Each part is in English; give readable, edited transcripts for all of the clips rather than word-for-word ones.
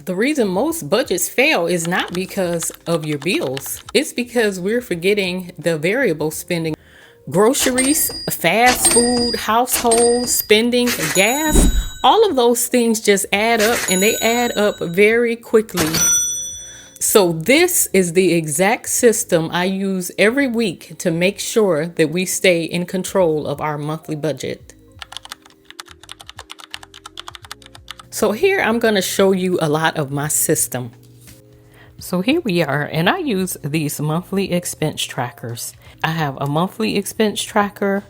The reason most budgets fail is not because of your bills. It's because we're forgetting the variable spending. Groceries, fast food, household spending, gas, all of those things just add up, and they add up very quickly. So this is the exact system I use every week to make sure that we stay in control of our monthly budget. So here I'm going to show you a lot of my system. So here we are, and I use these monthly expense trackers. I have a monthly expense tracker,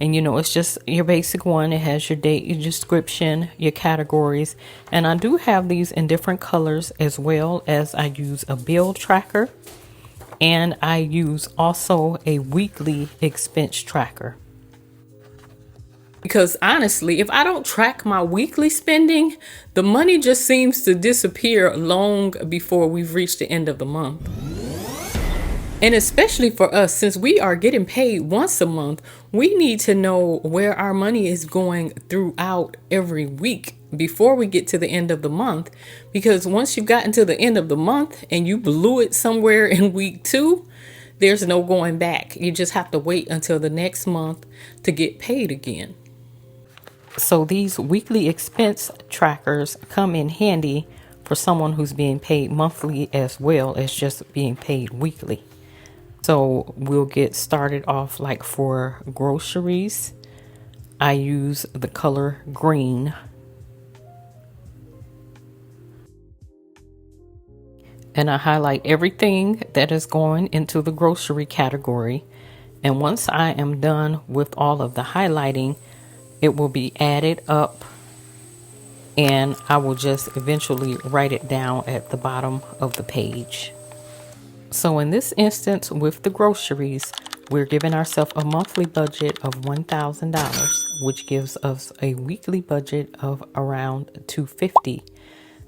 and it's just your basic one. It has your date, your description, your categories, and I do have these in different colors, as well as I use a bill tracker, and I use also a weekly expense tracker. Because honestly, if I don't track my weekly spending, the money just seems to disappear long before we've reached the end of the month. And especially for us, since we are getting paid once a month, we need to know where our money is going throughout every week before we get to the end of the month. Because once you've gotten to the end of the month and you blew it somewhere in week 2, there's no going back. You just have to wait until the next month to get paid again. So these weekly expense trackers come in handy for someone who's being paid monthly as well as just being paid weekly. So we'll get started off like for groceries. I use the color green. And I highlight everything that is going into the grocery category. And once I am done with all of the highlighting, it will be added up, and I will just eventually write it down at the bottom of the page. So in this instance with the groceries, we're giving ourselves a monthly budget of $1,000, which gives us a weekly budget of around $250.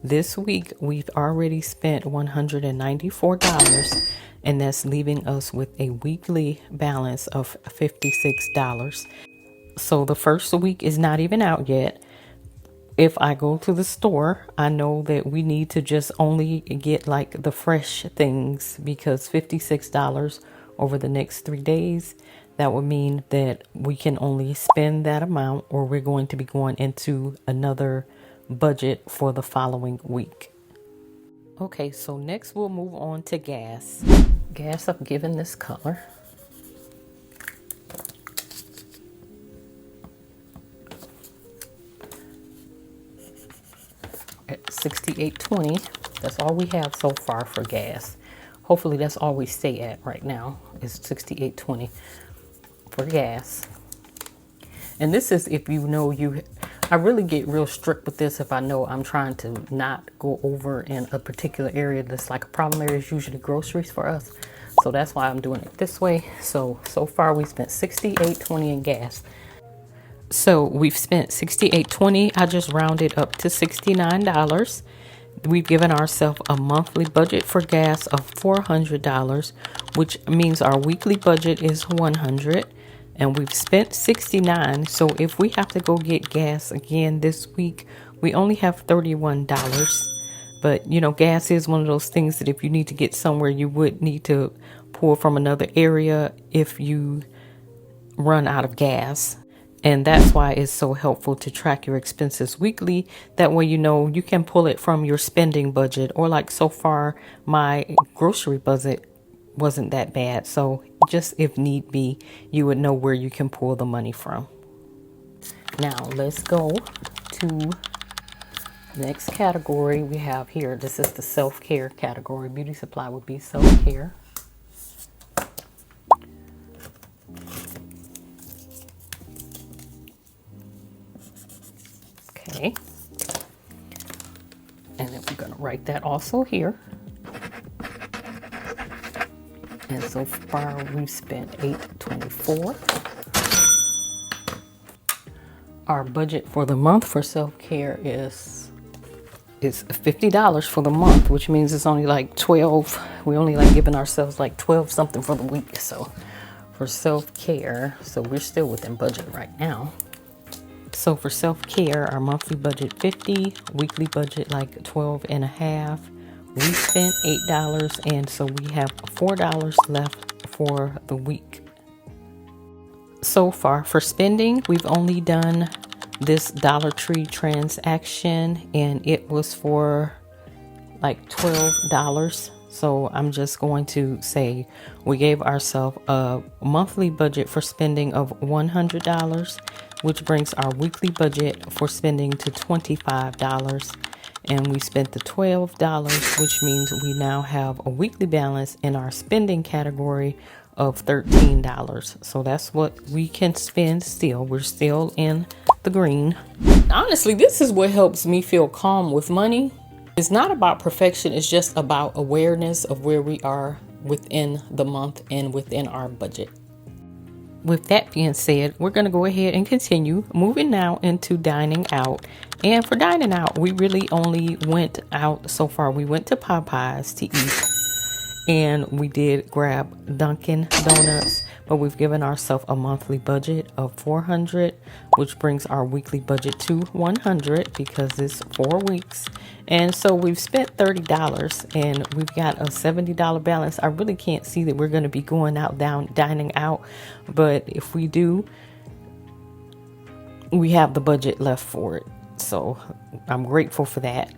This week we've already spent $194, and that's leaving us with a weekly balance of $56. So the first week is not even out yet. If I go to the store, I know that we need to just only get like the fresh things, because $56 over the next 3 days, that would mean that we can only spend that amount, or we're going to be going into another budget for the following week. Okay, so next we'll move on to gas. Gas, I'm given this color. At $68.20. That's all we have so far for gas. Hopefully that's all we stay at right now, is $68.20 for gas. And this is if you know I really get real strict with this if I know I'm trying to not go over in a particular area that's like a problem area. Is usually groceries for us. So that's why I'm doing it this way. So far we spent $68.20 in gas. So we've spent $68.20. I just rounded up to $69. We've given ourselves a monthly budget for gas of $400, which means our weekly budget is $100, and we've spent $69. So if we have to go get gas again this week, we only have $31. But gas is one of those things that if you need to get somewhere, you would need to pull from another area if you run out of gas. And that's why it's so helpful to track your expenses weekly. That way, you can pull it from your spending budget, or like so far, my grocery budget wasn't that bad. So just if need be, you would know where you can pull the money from. Now let's go to the next category we have here. This is the self-care category. Beauty supply would be self-care. Okay, and then we're going to write that also here. And so far we've spent $824. Our budget for the month for self-care is $50 for the month, which means it's only like 12. We only like giving ourselves like 12 something for the week. So for self-care, so we're still within budget right now. So for self-care, our monthly budget 50, weekly budget like 12 and a half. We spent $8, and so we have $4 left for the week. So far for spending, we've only done this Dollar Tree transaction, and it was for like $12. So I'm just going to say we gave ourselves a monthly budget for spending of $100, which brings our weekly budget for spending to $25. And we spent the $12, which means we now have a weekly balance in our spending category of $13. So that's what we can spend still. We're still in the green. Honestly, this is what helps me feel calm with money. It's not about perfection. It's just about awareness of where we are within the month and within our budget. With that being said, we're going to go ahead and continue moving now into dining out. And for dining out, we really only went out so far. We went to Popeyes to eat, and we did grab Dunkin' Donuts, but we've given ourselves a monthly budget of $400, which brings our weekly budget to $100 because it's 4 weeks. And so we've spent $30 and we've got a $70 balance. I really can't see that we're going to be going out dining out, but if we do, we have the budget left for it. So I'm grateful for that.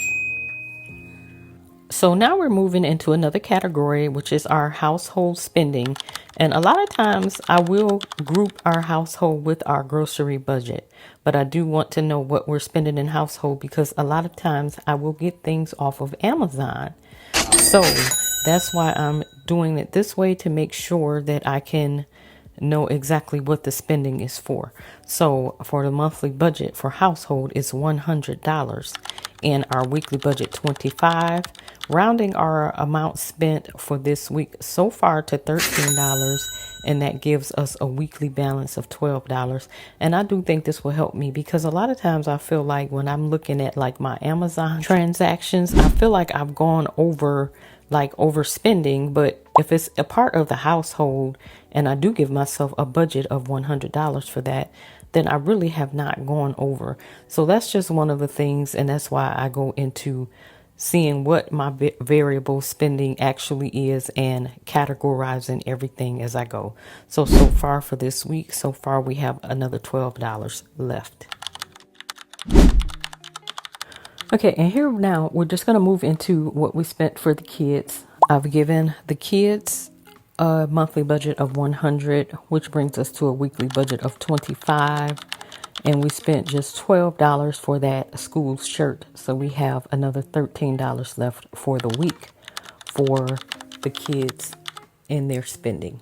So now we're moving into another category, which is our household spending. And a lot of times I will group our household with our grocery budget, but I do want to know what we're spending in household because a lot of times I will get things off of Amazon. So that's why I'm doing it this way, to make sure that I can know exactly what the spending is for. So for the monthly budget for household is $100 and our weekly budget $25, rounding our amount spent for this week so far to $13, and that gives us a weekly balance of $12. And I do think this will help me because a lot of times I feel like when I'm looking at like my Amazon transactions, I feel like I've gone over, like overspending. But if it's a part of the household and I do give myself a budget of $100 for that, then I really have not gone over. So that's just one of the things, and that's why I go into seeing what my variable spending actually is and categorizing everything as I go. So far for this week, so far we have another $12 left. Okay, and here now we're just going to move into what we spent for the kids. I've given the kids a monthly budget of $100, which brings us to a weekly budget of $25. And we spent just $12 for that school shirt. So we have another $13 left for the week for the kids and their spending.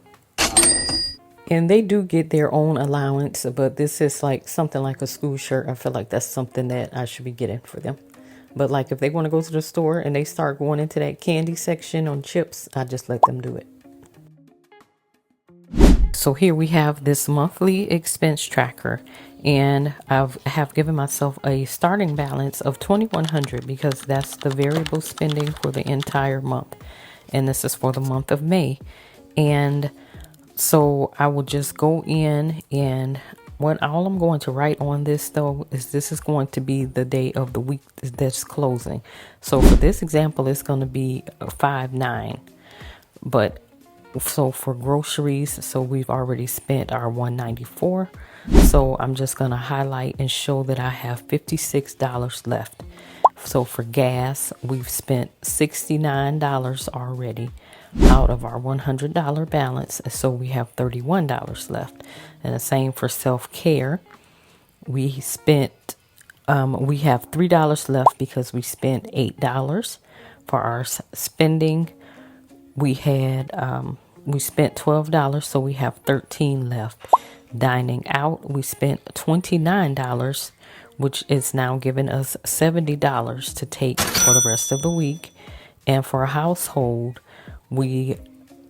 And they do get their own allowance, but this is like something like a school shirt. I feel like that's something that I should be getting for them. But like if they want to go to the store and they start going into that candy section on chips, I just let them do it. So here we have this monthly expense tracker, and I have given myself a starting balance of $2,100 because that's the variable spending for the entire month. And this is for the month of May. And so I will just go in, and all I'm going to write on this though is this is going to be the day of the week that's closing. So for this example, it's going to be 5/9. But so for groceries, so we've already spent our $194. So I'm just going to highlight and show that I have $56 left. So for gas, we've spent $69 already out of our $100 balance. So we have $31 left. And the same for self-care. We have $3 left because we spent $8 for our spending. We spent $12, so we have $13 left. Dining out, we spent $29, which is now giving us $70 to take for the rest of the week. And for a household, we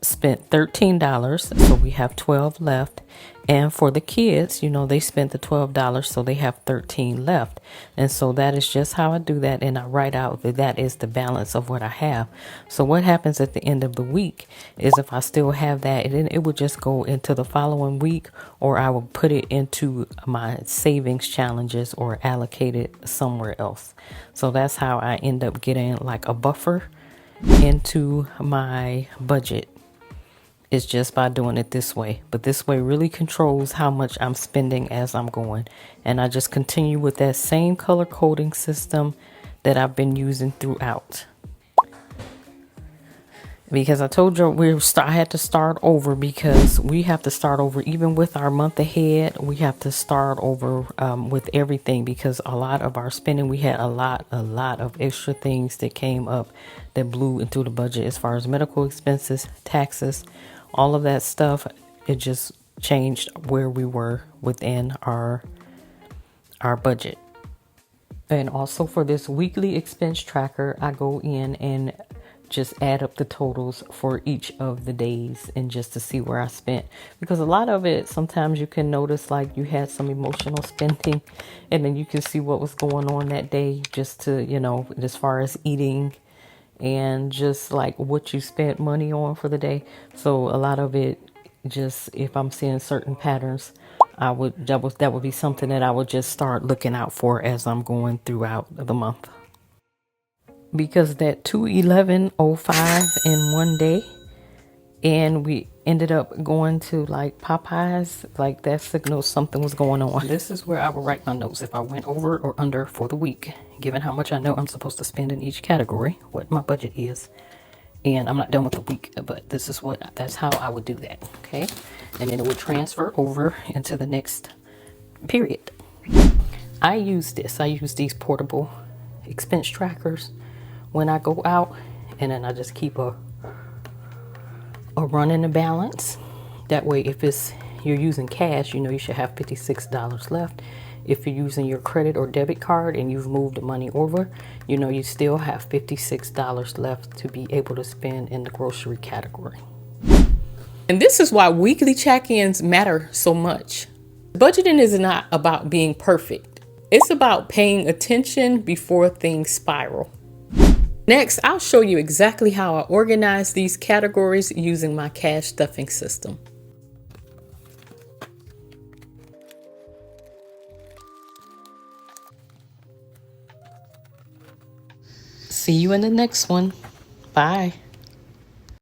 spent $13, so we have 12 left. And for the kids, you know, they spent the $12, so they have 13 left. And so that is just how I do that. And I write out that that is the balance of what I have. So what happens at the end of the week is if I still have that, then it would just go into the following week, or I will put it into my savings challenges or allocate it somewhere else. So that's how I end up getting like a buffer into my budget. Is just by doing it this way. But this way really controls how much I'm spending as I'm going. And I just continue with that same color coding system that I've been using throughout. Because I told you I had to start over, because we have to start over even with our month ahead. We have to start over with everything, because a lot of our spending, we had a lot of extra things that came up that blew into the budget as far as medical expenses, taxes, all of that stuff. It just changed where we were within our budget. And also for this weekly expense tracker, I go in and just add up the totals for each of the days, and just to see where I spent, because a lot of it, sometimes you can notice like you had some emotional spending, and then you can see what was going on that day, just to, you know, as far as eating and just like what you spent money on for the day. So a lot of it, just if I'm seeing certain patterns, that would be something that I would just start looking out for as I'm going throughout the month. Because that 2/11/05 in one day, and we ended up going to like Popeyes, like that signals something was going on. This is where I will write my notes if I went over or under for the week, given how much I know I'm supposed to spend in each category, what my budget is. And I'm not done with the week, but that's how I would do that. Okay. And then it would transfer over into the next period. I use these portable expense trackers when I go out, and then I just keep a run in the balance. That way, if you're using cash, you know you should have $56 left. If you're using your credit or debit card and you've moved the money over, you know you still have $56 left to be able to spend in the grocery category. And this is why weekly check-ins matter so much. Budgeting is not about being perfect. It's about paying attention before things spiral. Next, I'll show you exactly how I organize these categories using my cash stuffing system. See you in the next one. Bye.